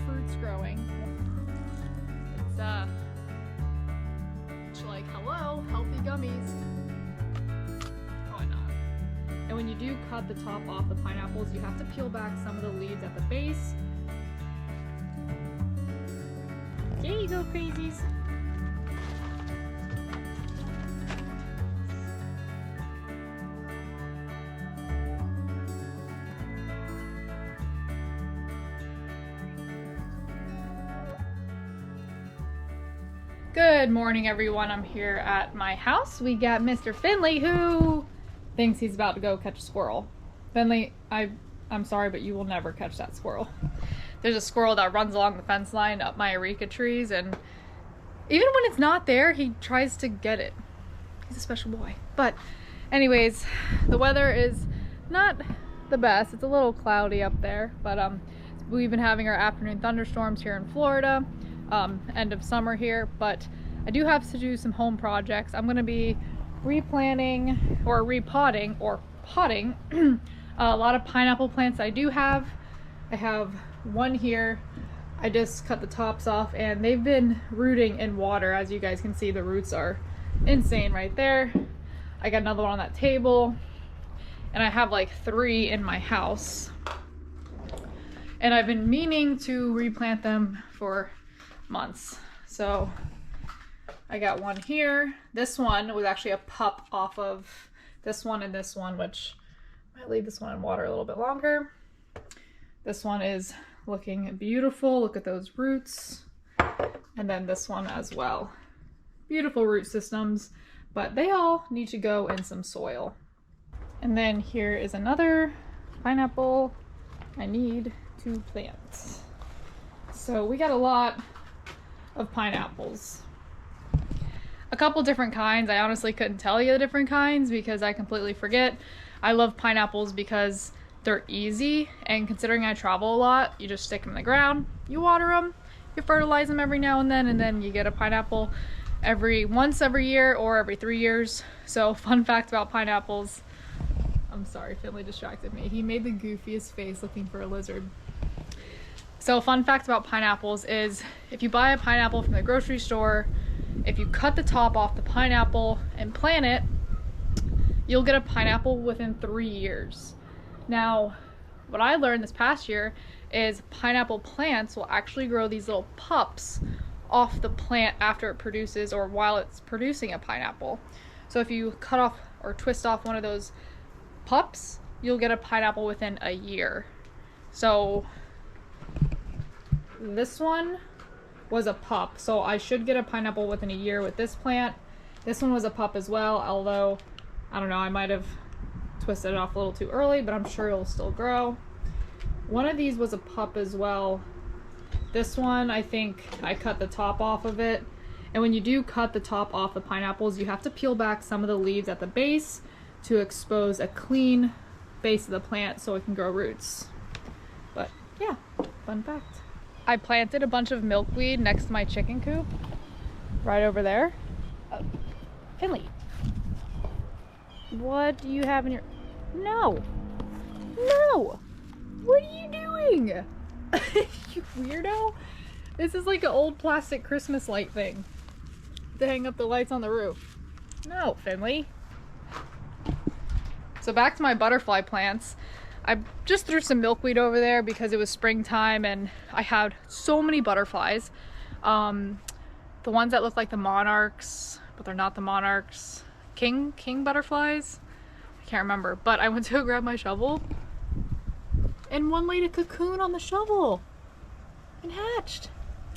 fruits growing. It's like, hello, healthy gummies. Why not? And when you do cut the top off the pineapples, you have to peel back some of the leaves at the base. There you go, crazies. Good morning, everyone. I'm here at my house. We got Mr. Finley, who thinks he's about to go catch a squirrel. Finley, I'm sorry, but you will never catch that squirrel. There's a squirrel that runs along the fence line up my areca trees, and even when it's not there, he tries to get it. He's a special boy. But anyways, the weather is not the best. It's a little cloudy up there, but we've been having our afternoon thunderstorms here in Florida. End of summer here, but I do have to do some home projects. I'm going to be replanting or repotting or potting a lot of pineapple plants I do have. I have one here. I just cut the tops off and they've been rooting in water. As you guys can see, the roots are insane right there. I got another one on that table, and I have like 3 in my house, and I've been meaning to replant them for months. So I got one here. This one was actually a pup off of this one and this one, which I might leave this one in water a little bit longer. This one is looking beautiful. Look at those roots. And then this one as well. Beautiful root systems, but they all need to go in some soil. And then here is another pineapple I need to plant. So we got a lot of pineapples. A couple different kinds. I honestly couldn't tell you the different kinds because I completely forget. I love pineapples because they're easy, and considering I travel a lot, you just stick them in the ground, you water them, you fertilize them every now and then you get a pineapple once every year or every 3 years. So fun fact about pineapples. I'm sorry, Finley distracted me. He made the goofiest face looking for a lizard. So fun fact about pineapples is if you buy a pineapple from the grocery store, if you cut the top off the pineapple and plant it, you'll get a pineapple within 3 years. Now, what I learned this past year is pineapple plants will actually grow these little pups off the plant after it produces or while it's producing a pineapple. So if you cut off or twist off one of those pups, you'll get a pineapple within a year. So this one was a pup, so I should get a pineapple within a year with this plant. This one was a pup as well, although I don't know, I might have twisted it off a little too early, but I'm sure it'll still grow. One of these was a pup as well. This one, I think I cut the top off of it, and when you do cut the top off the pineapples, you have to peel back some of the leaves at the base to expose a clean base of the plant so it can grow roots. But yeah, fun fact. I planted a bunch of milkweed next to my chicken coop, right over there. Finley, what do you have in your... No! No! What are you doing? You weirdo! This is like an old plastic Christmas light thing to hang up the lights on the roof. No, Finley. So back to my butterfly plants. I just threw some milkweed over there because it was springtime and I had so many butterflies. The ones that look like the monarchs, but they're not the monarchs. King butterflies? I can't remember. But I went to go grab my shovel and one laid a cocoon on the shovel and hatched.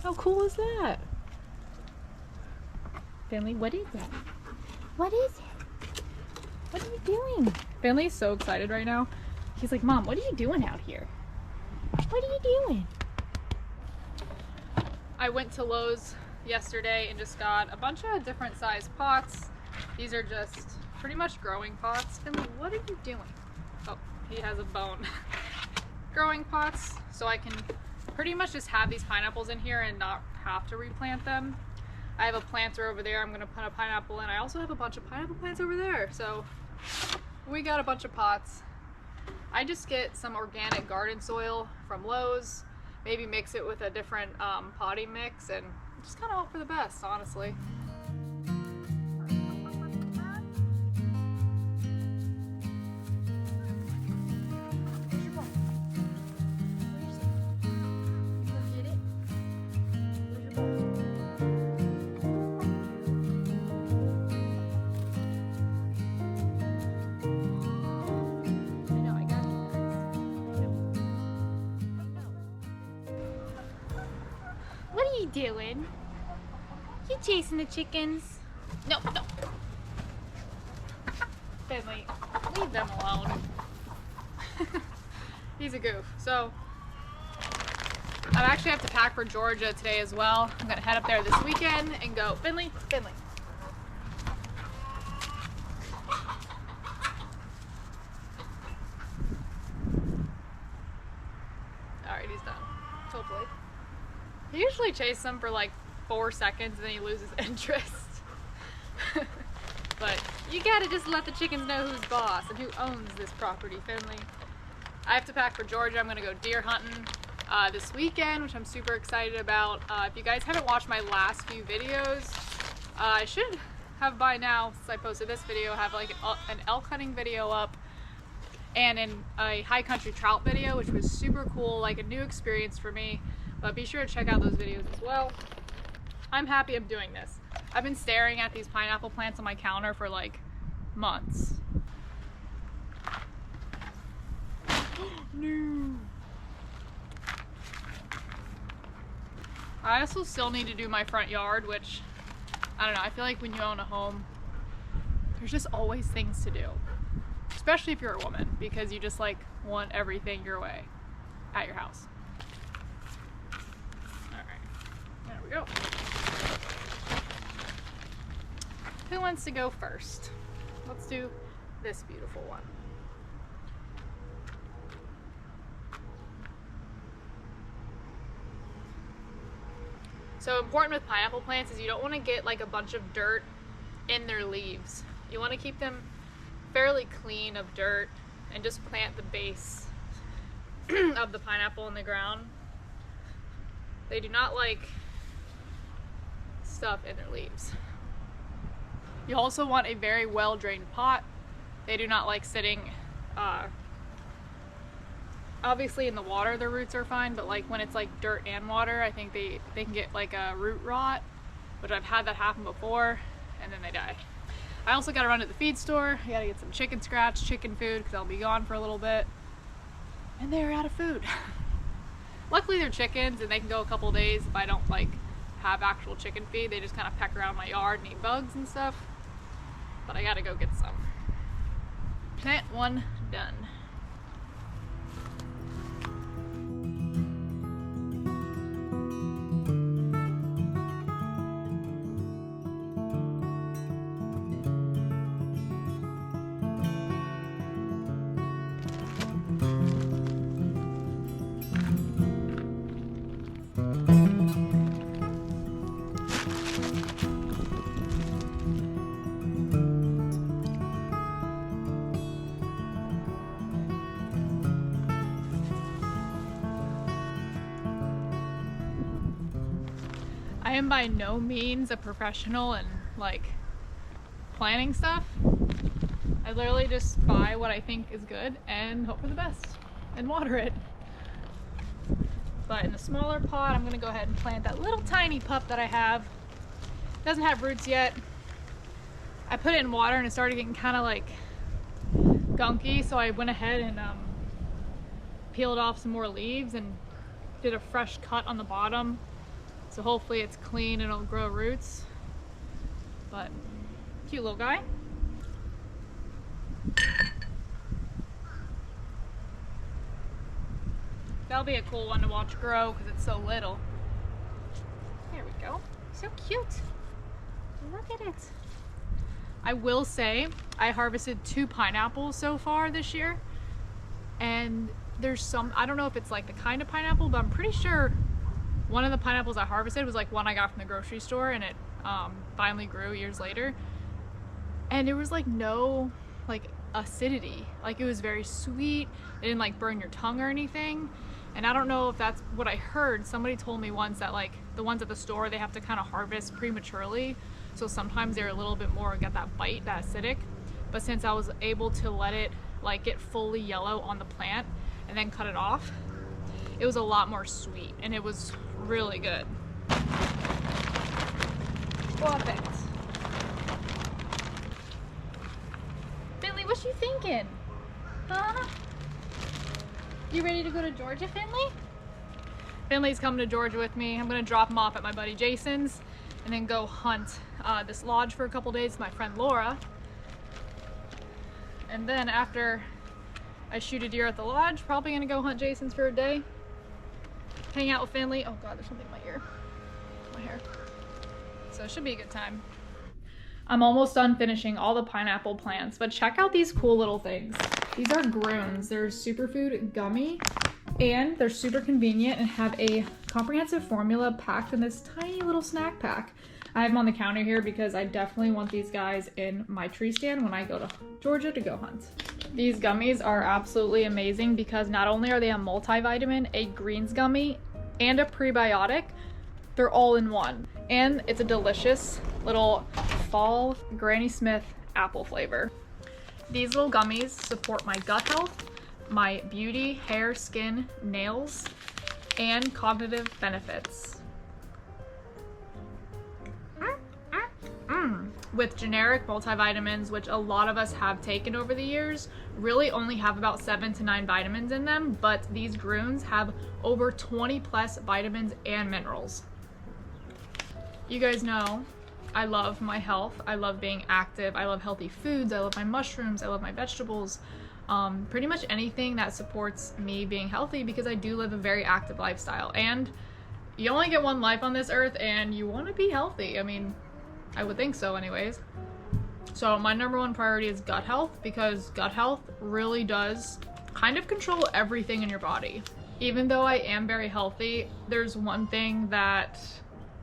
How cool is that? Finley, what is that? What is it? What are you doing? Finley's so excited right now. He's like, Mom, what are you doing out here? What are you doing? I went to Lowe's yesterday and just got a bunch of different size pots. These are just pretty much growing pots. Finley, what are you doing? Oh, he has a bone. Growing pots, so I can pretty much just have these pineapples in here and not have to replant them. I have a planter over there I'm going to put a pineapple in. I also have a bunch of pineapple plants over there. So we got a bunch of pots. I just get some organic garden soil from Lowe's, maybe mix it with a different potting mix, and just kind of hope for the best, honestly. What are you doing? You chasing the chickens? No, no. Finley, leave them alone. He's a goof. So, I actually have to pack for Georgia today as well. I'm gonna head up there this weekend and go. Finley, Finley. Alright, he's done. Hopefully. He usually chases them for like 4 seconds and then he loses interest. But you gotta just let the chickens know who's boss and who owns this property, Finley. I have to pack for Georgia. I'm gonna go deer hunting this weekend, which I'm super excited about. If you guys haven't watched my last few videos, I should have by now, since I posted this video, have like an elk hunting video up and a high country trout video, which was super cool, like a new experience for me. But be sure to check out those videos as well. I'm happy I'm doing this. I've been staring at these pineapple plants on my counter for like months. No. I also still need to do my front yard, which, I don't know, I feel like when you own a home, there's just always things to do. Especially if you're a woman, because you just like want everything your way at your house. There we go. Who wants to go first? Let's do this beautiful one. So important with pineapple plants is you don't want to get like a bunch of dirt in their leaves. You want to keep them fairly clean of dirt and just plant the base of the pineapple in the ground. They do not like stuff in their leaves. You also want a very well drained pot. They do not like sitting obviously in the water their roots are fine, but like when it's like dirt and water, I think they can get like a root rot, which I've had that happen before, and then they die. I also gotta run to the feed store. I gotta get some chicken scratch, chicken food, because I'll be gone for a little bit. And they're out of food. Luckily they're chickens and they can go a couple days if I don't like have actual chicken feed. They just kind of peck around my yard and eat bugs and stuff. But I gotta go get some. Plant one done. I am by no means a professional in like planning stuff. I literally just buy what I think is good and hope for the best and water it. But in the smaller pot, I'm gonna go ahead and plant that little tiny pup that I have. It doesn't have roots yet. I put it in water and it started getting kind of like gunky, so I went ahead and peeled off some more leaves and did a fresh cut on the bottom. So hopefully it's clean and it'll grow roots. But cute little guy. That'll be a cool one to watch grow because it's so little. There we go. So cute. Look at it. I will say I harvested 2 pineapples so far this year. And there's some, I don't know if it's like the kind of pineapple, but I'm pretty sure one of the pineapples I harvested was like one I got from the grocery store, and it finally grew years later. And there was like no like acidity. Like it was very sweet. It didn't like burn your tongue or anything. And I don't know if that's what I heard. Somebody told me once that like the ones at the store, they have to kind of harvest prematurely. So sometimes they're a little bit more, get that bite, that acidic. But since I was able to let it like get fully yellow on the plant and then cut it off, it was a lot more sweet and it was really good. Perfect. Finley, what you thinking? Huh? You ready to go to Georgia, Finley? Finley's coming to Georgia with me. I'm gonna drop him off at my buddy Jason's and then go hunt this lodge for a couple days with my friend Laura. And then after I shoot a deer at the lodge, probably gonna go hunt Jason's for a day. Hang out with Finley. Oh God, there's something in my ear. My hair. So it should be a good time. I'm almost done finishing all the pineapple plants, but check out these cool little things. These are groons. They're superfood gummy, and they're super convenient and have a comprehensive formula packed in this tiny little snack pack. I have them on the counter here because I definitely want these guys in my tree stand when I go to Georgia to go hunt. These gummies are absolutely amazing because not only are they a multivitamin, a greens gummy, and a prebiotic, they're all in one. And it's a delicious little fall Granny Smith apple flavor. These little gummies support my gut health, my beauty, hair, skin, nails, and cognitive benefits. With generic multivitamins, which a lot of us have taken over the years, really only have about 7 to 9 vitamins in them, but these groons have over 20 plus vitamins and minerals. You guys know I love my health. I love being active. I love healthy foods. I love my mushrooms. I love my vegetables. Pretty much anything that supports me being healthy because I do live a very active lifestyle. And you only get one life on this earth and you want to be healthy. I mean, I would think so anyways. So my number one priority is gut health because gut health really does kind of control everything in your body. Even though I am very healthy, there's one thing that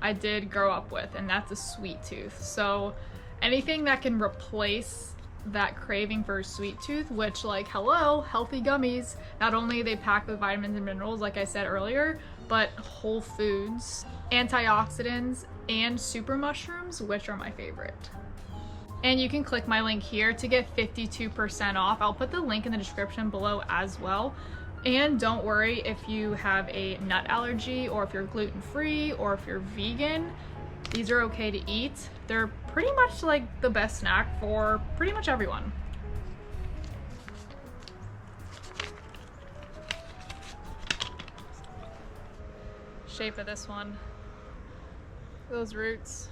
I did grow up with, and that's a sweet tooth. So anything that can replace that craving for a sweet tooth, which like, hello, healthy gummies, not only are they packed with vitamins and minerals like I said earlier, but whole foods, antioxidants, and super mushrooms, which are my favorite. And you can click my link here to get 52% off. I'll put the link in the description below as well. And don't worry if you have a nut allergy or if you're gluten-free or if you're vegan, these are okay to eat. They're pretty much like the best snack for pretty much everyone. Shape of this one. Those roots.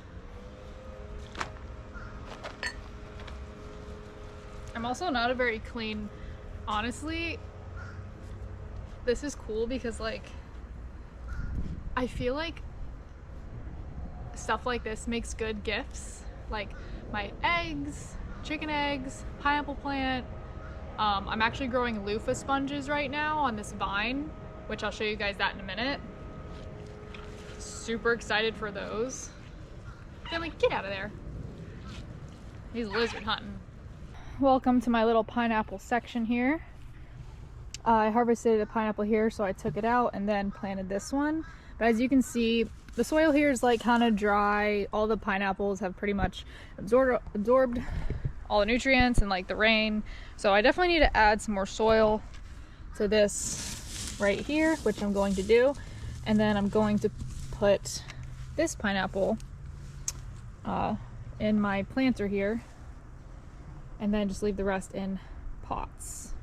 I'm also not a very clean, honestly, this is cool because like, I feel like stuff like this makes good gifts. Like my eggs, chicken eggs, pineapple plant. I'm actually growing loofah sponges right now on this vine, which I'll show you guys that in a minute. Super excited for those. Finley, get out of there. He's lizard hunting. Welcome to my little pineapple section here. I harvested a pineapple here, so I took it out and then planted this one. But as you can see, the soil here is like kind of dry. All the pineapples have pretty much absorbed all the nutrients and like the rain. So I definitely need to add some more soil to this right here, which I'm going to do. And then I'm going to put this pineapple in my planter here, and then just leave the rest in pots.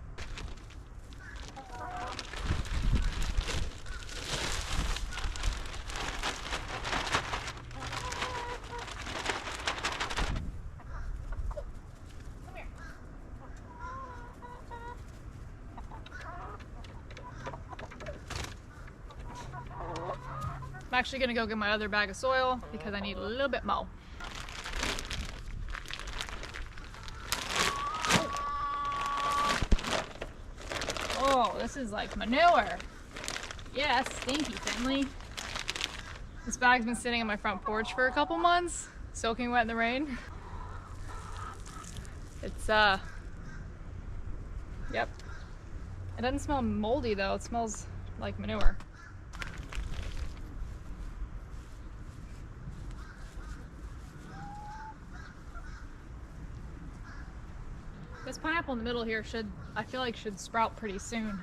I'm actually gonna go get my other bag of soil because I need a little bit more. Oh, this is like manure. Yes, thank you, Finley. This bag's been sitting on my front porch for a couple months, soaking wet in the rain. It's, yep. It doesn't smell moldy though, it smells like manure. This pineapple in the middle here I feel like should sprout pretty soon.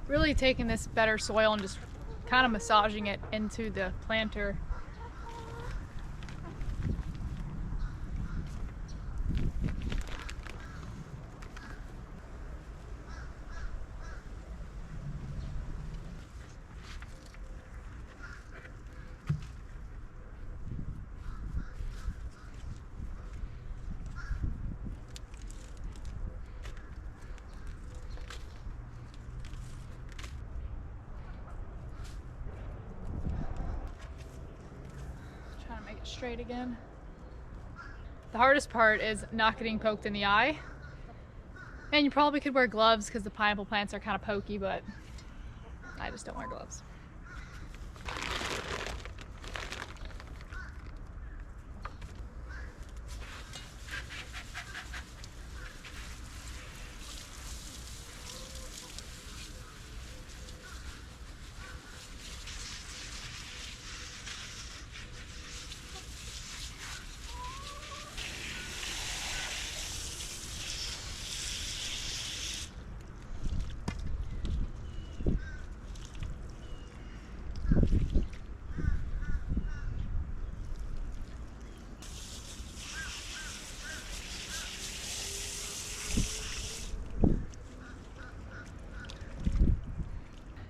Really taking this better soil and just kind of massaging it into the planter. Straight again. The hardest part is not getting poked in the eye. And you probably could wear gloves because the pineapple plants are kind of pokey, but I just don't wear gloves.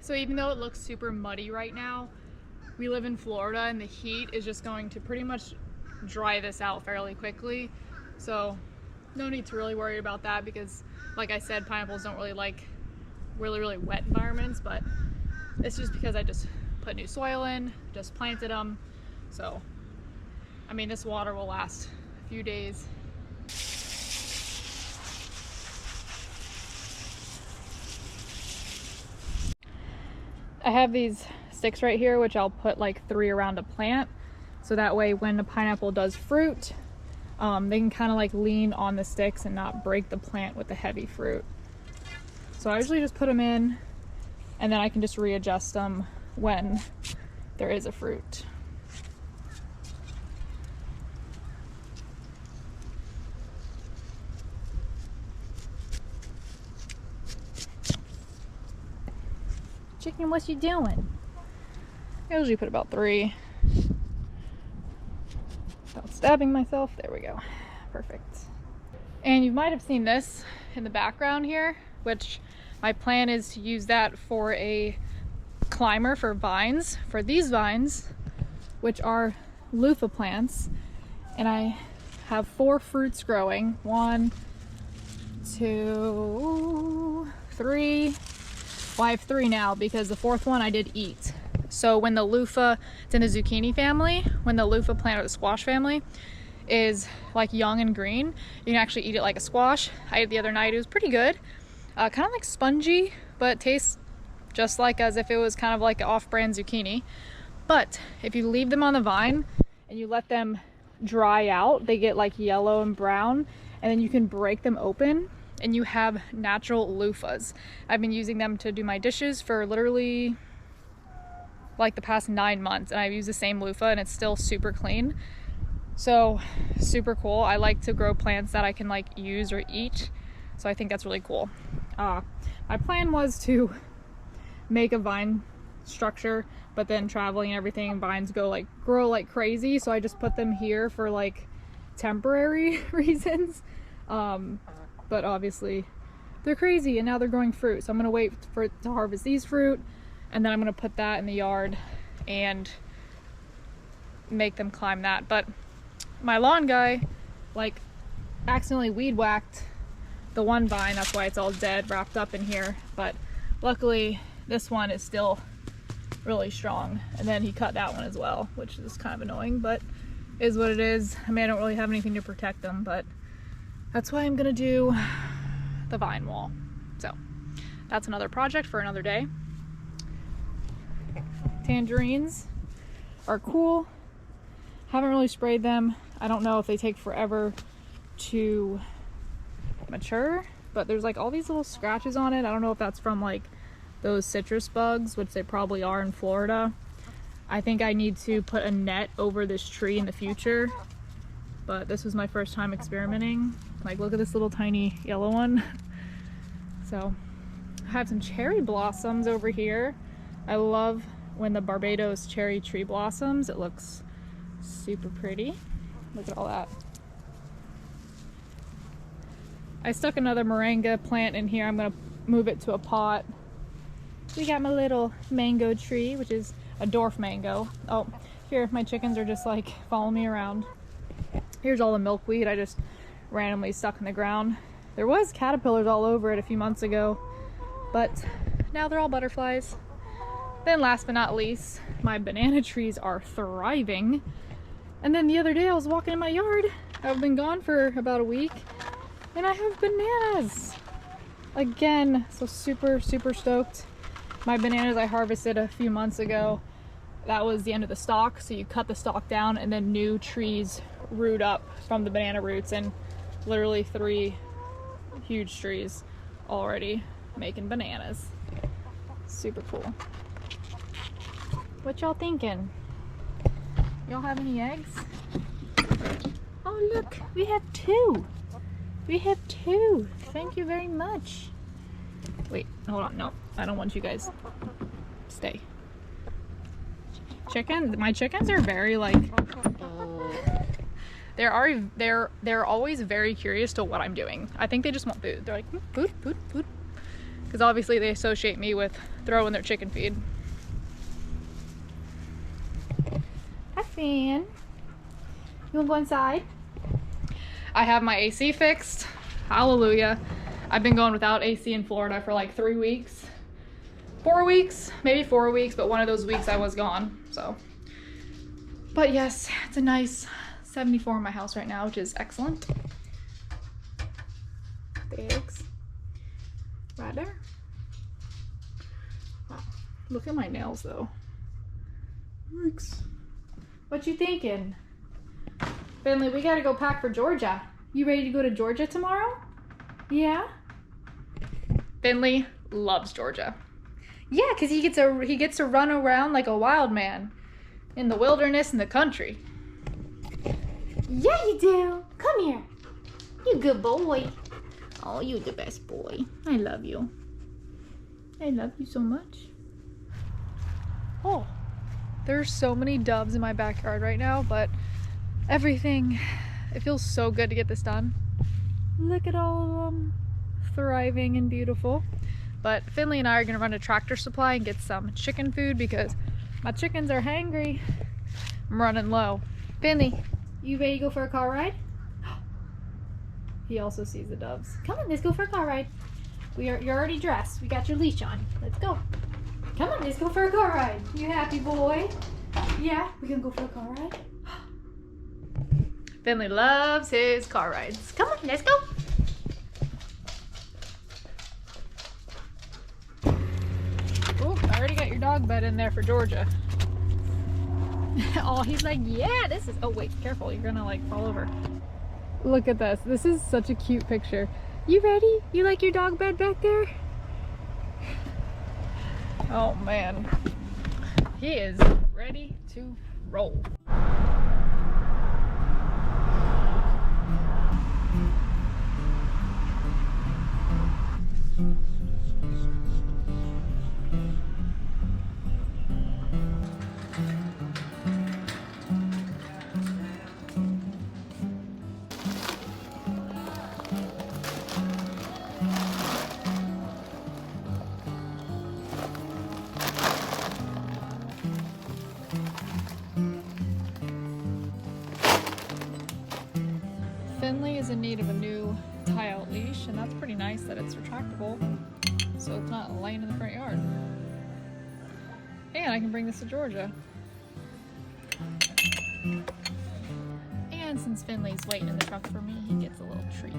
So even though it looks super muddy right now, we live in Florida and the heat is just going to pretty much dry this out fairly quickly. So no need to really worry about that because, like I said, pineapples don't really like really wet environments, but it's just because I just put new soil in, just planted them. So, I mean, this water will last a few days. I have these sticks right here, which I'll put like 3 around a plant. So that way when the pineapple does fruit, they can kind of like lean on the sticks and not break the plant with the heavy fruit. So I usually just put them in and then I can just readjust them when there is a fruit. Chicken, what you doing? I usually put about 3. Without stabbing myself. There we go. Perfect. And you might have seen this in the background here, which my plan is to use that for a climber for vines, for these vines, which are Loofah plants. And I have 4 fruits growing. 1, 2, 3. Well, I have 3 now because the 4th one I did eat. So when the Loofah, it's in the zucchini family, when the Loofah plant or the squash family is like young and green, you can actually eat it like a squash. I ate it the other night, it was pretty good. Kind of like spongy, but tastes just like as if it was kind of like an off-brand zucchini. But if you leave them on the vine and you let them dry out, they get like yellow and brown, and then you can break them open and you have natural loofahs. I've been using them to do my dishes for literally like the past 9 months, and I've used the same loofah and it's still super clean. So super cool. I like to grow plants that I can like use or eat, so I think that's really cool. My plan was to make a vine structure, but then traveling and everything, vines grow like crazy, so I just put them here for like temporary reasons. But obviously they're crazy and now they're growing fruit, so I'm gonna wait for it to harvest these fruit, and then I'm gonna put that in the yard and make them climb that. But my lawn guy like accidentally weed whacked the one vine, that's why it's all dead wrapped up in here, but luckily this one is still really strong, and then he cut that one as well, which is kind of annoying, but is what it is. I mean, I don't really have anything to protect them, but that's why I'm gonna do the vine wall. So that's another project for another day. tangerines are cool. Haven't really sprayed them. I don't know if they take forever to mature, but there's like all these little scratches on it. I don't know if that's from like those citrus bugs, which they probably are in Florida. I think I need to put a net over this tree in the future, but this was my first time experimenting. Like, look at this little tiny yellow one. So I have some cherry blossoms over here. I love when the Barbados cherry tree blossoms. It looks super pretty. Look at all that. I stuck another moringa plant in here. I'm gonna move it to a pot. We got my little mango tree, which is a dwarf mango. Oh, here my chickens are just like following me around. Here's all the milkweed I just randomly stuck in the ground. There was caterpillars all over it a few months ago, but now they're all butterflies. Then last but not least, my banana trees are thriving. And then the other day I was walking in my yard. I've been gone for about a week and I have bananas again. So super stoked. My bananas I harvested a few months ago. That was the end of the stalk, so you cut the stalk down and then new trees root up from the banana roots, and literally 3 huge trees already making bananas. Super cool. What y'all thinking? Y'all have any eggs? Oh look, we have 2. We have 2. Thank you very much. Wait, hold on, no, I don't want you guys. Stay. My chickens are very like, they're always very curious to what I'm doing. I think they just want food. They're like, food. Because obviously they associate me with throwing their chicken feed. Hi, Fan. You wanna go inside? I have my AC fixed. Hallelujah. I've been going without AC in Florida for like 3 weeks. 4 weeks, maybe 4 weeks, but one of those weeks I was gone, so. But yes, it's a nice 74 in my house right now, which is excellent. The eggs. Right there. Wow. Look at my nails though. Yikes. What you thinking? Finley, we gotta go pack for Georgia. You ready to go to Georgia tomorrow? Yeah? Finley loves Georgia. Yeah, because he gets to run around like a wild man in the wilderness and the country. Yeah, you do. Come here. You good boy. Oh, you the best boy. I love you. I love you so much. Oh, there's so many doves in my backyard right now, but everything, it feels so good to get this done. Look at all of them, thriving and beautiful. But Finley and I are gonna run to Tractor Supply and get some chicken food because my chickens are hangry. I'm running low. Finley, you ready to go for a car ride? He also sees the doves. Come on, let's go for a car ride. You're already dressed. We got your leash on. Let's go. Come on, let's go for a car ride. You happy boy? Yeah, we can go for a car ride. Finley loves his car rides. Come on, let's go. Oh, I already got your dog bed in there for Georgia. Oh, he's like, yeah, this is, oh wait, careful, you're gonna like fall over. Look at this. This is such a cute picture. You ready? You like your dog bed back there? Oh man. He is ready to roll. Finley is in need of a new tie-out leash, and that's pretty nice that it's retractable, so it's not laying in the front yard. And I can bring this to Georgia. And since Finley's waiting in the truck for me, he gets a little treat.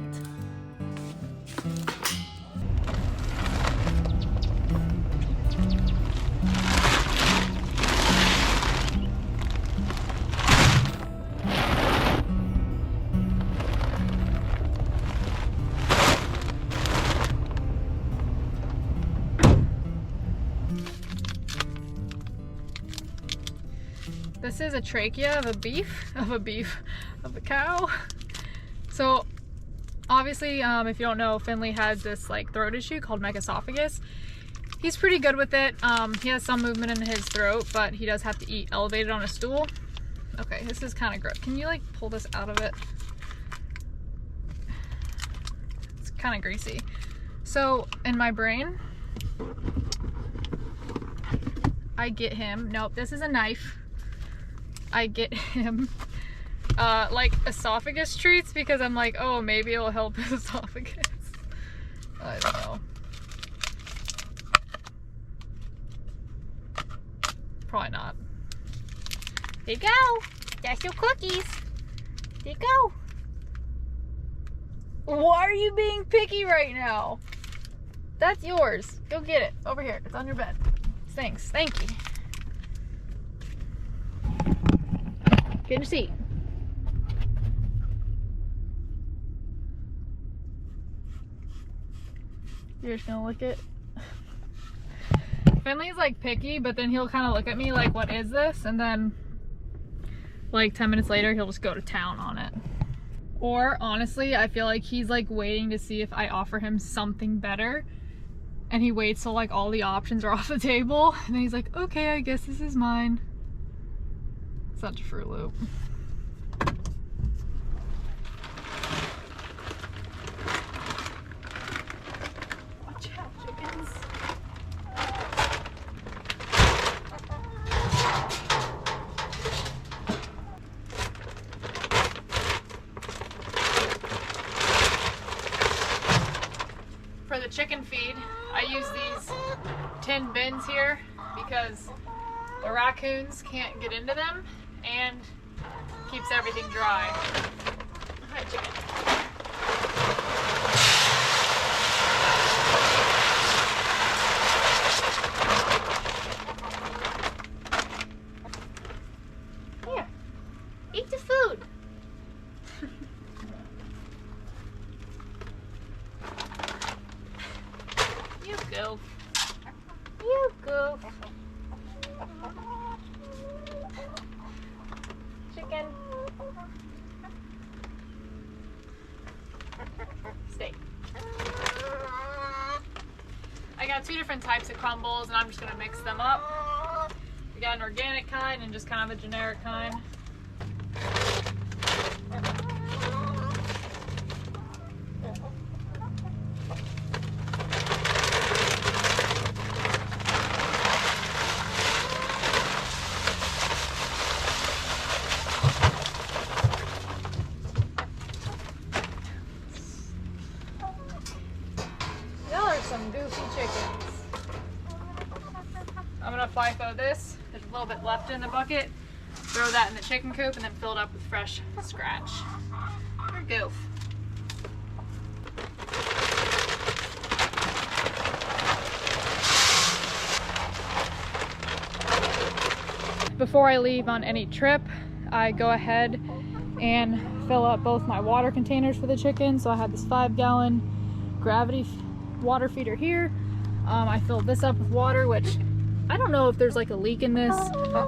this is a trachea of a cow. So obviously, if you don't know, Finley has this like throat issue called megaesophagus. He's pretty good with it. He has some movement in his throat, but he does have to eat elevated on a stool. Okay, this is kind of gross. Can you like pull this out of it? It's kind of greasy. So in my brain, I get him, nope, this is a knife. I get him like esophagus treats because I'm like, oh, maybe it'll help his esophagus. I don't know. Probably not. There you go. That's your cookies. There you go. Why are you being picky right now? That's yours. Go get it. Over here. It's on your bed. Thanks. Thank you. Get in your seat. You're just gonna lick it? Finley's like picky, but then he'll kind of look at me like, what is this? And then like 10 minutes later, he'll just go to town on it. Or honestly, I feel like he's like waiting to see if I offer him something better. And he waits till like all the options are off the table. And then he's like, okay, I guess this is mine. Such a Fruit Loop. Watch out, chickens. For the chicken feed, I use these tin bins here because the raccoons can't get into them and keeps everything dry. Hi, chicken. Here, eat the food. You go. You go. Chicken. Stay. I got two different types of crumbles and I'm just gonna mix them up. We got an organic kind and just kind of a generic kind. Some goofy chickens. I'm gonna FIFO this. There's a little bit left in the bucket. Throw that in the chicken coop and then fill it up with fresh scratch. Or goof. Before I leave on any trip, I go ahead and fill up both my water containers for the chickens. So I have this 5-gallon gravity water feeder here. I filled this up with water, which I don't know if there's like a leak in this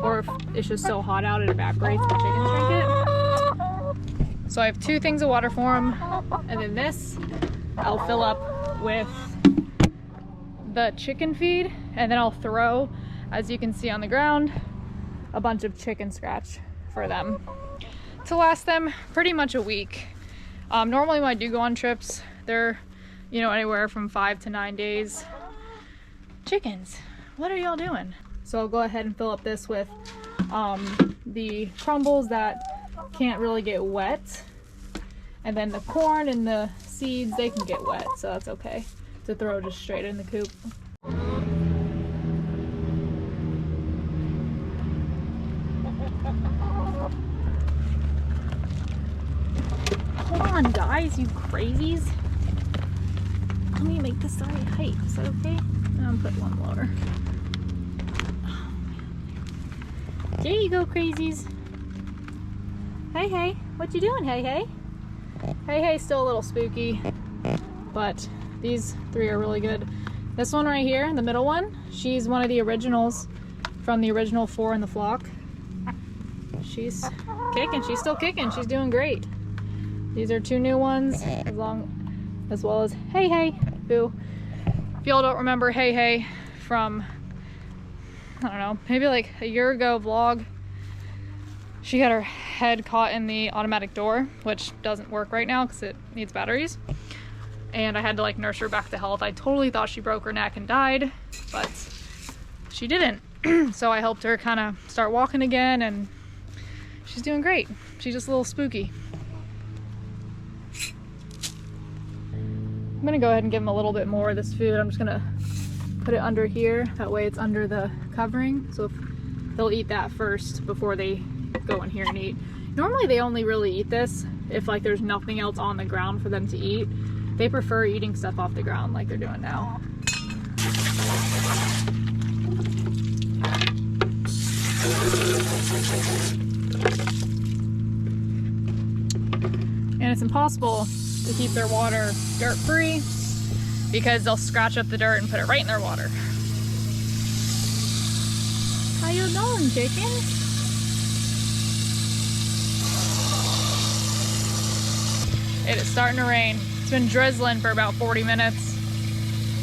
or if it's just so hot out it evaporates when chickens drink it. So I have 2 things of water for them, and then this I'll fill up with the chicken feed, and then I'll throw, as you can see on the ground, a bunch of chicken scratch for them to last them pretty much a week. Normally when I do go on trips, they're, you know, anywhere from 5 to 9 days. Chickens, what are y'all doing? So I'll go ahead and fill up this with the crumbles that can't really get wet. And then the corn and the seeds, they can get wet, so that's okay to throw just straight in the coop. Hold on, guys, you crazies. Let me make this the right height. Is that okay? I'll put one lower. Oh, man. There you go, crazies. Hey, hey. What you doing, hey, hey? Hey, hey, still a little spooky, but these 3 are really good. This one right here, the middle one, she's one of the originals from the original 4 in the flock. she's kicking. She's still kicking. She's doing great. These are 2 new ones, as well as Hey Hey, who, if y'all don't remember Hey Hey from, I don't know, maybe like a year ago vlog, she had her head caught in the automatic door, which doesn't work right now because it needs batteries. And I had to like nurse her back to health. I totally thought she broke her neck and died, but she didn't. So I helped her kind of start walking again, and she's doing great. She's just a little spooky. I'm gonna go ahead and give them a little bit more of this food. I'm just gonna put it under here. That way it's under the covering. So if they'll eat that first before they go in here and eat. Normally they only really eat this if like there's nothing else on the ground for them to eat. They prefer eating stuff off the ground like they're doing now. And it's impossible to keep their water dirt-free because they'll scratch up the dirt and put it right in their water. How you doing, chicken? It is starting to rain. It's been drizzling for about 40 minutes.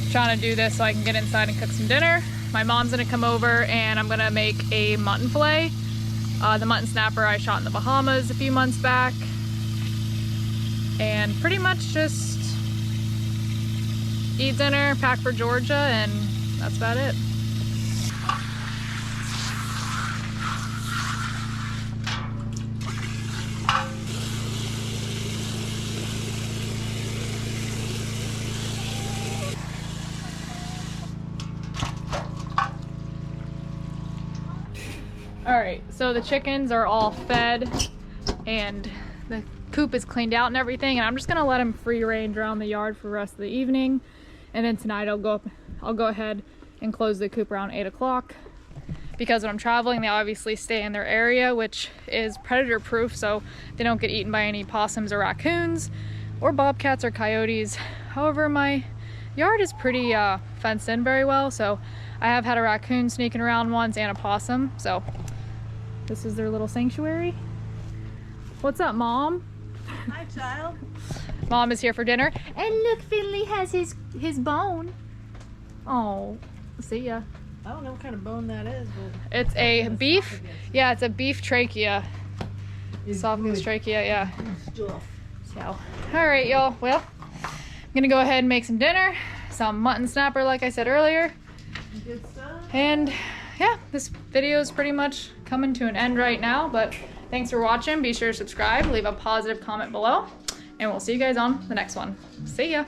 I'm trying to do this so I can get inside and cook some dinner. My mom's gonna come over and I'm gonna make a mutton fillet. The mutton snapper I shot in the Bahamas a few months back. And pretty much just eat dinner, pack for Georgia, and that's about it. Alright, so the chickens are all fed and the coop is cleaned out and everything, and I'm just gonna let them free range around the yard for the rest of the evening. And then tonight I'll go ahead and close the coop around 8 o'clock because when I'm traveling they obviously stay in their area, which is predator proof, so they don't get eaten by any possums or raccoons or bobcats or coyotes. However, my yard is pretty fenced in very well, so I have had a raccoon sneaking around once and a possum, so this is their little sanctuary. What's up, Mom? Hi, child. Mom is here for dinner. And look, Finley has his bone. Oh, see ya. I don't know what kind of bone that is, but It's a beef. Yeah, it's a beef trachea. Esophagus trachea, yeah. So, all right, y'all. Well, I'm gonna go ahead and make some dinner. Some mutton snapper, like I said earlier. Good stuff. And yeah, this video is pretty much coming to an end right now, but thanks for watching. Be sure to subscribe, leave a positive comment below, and we'll see you guys on the next one. See ya.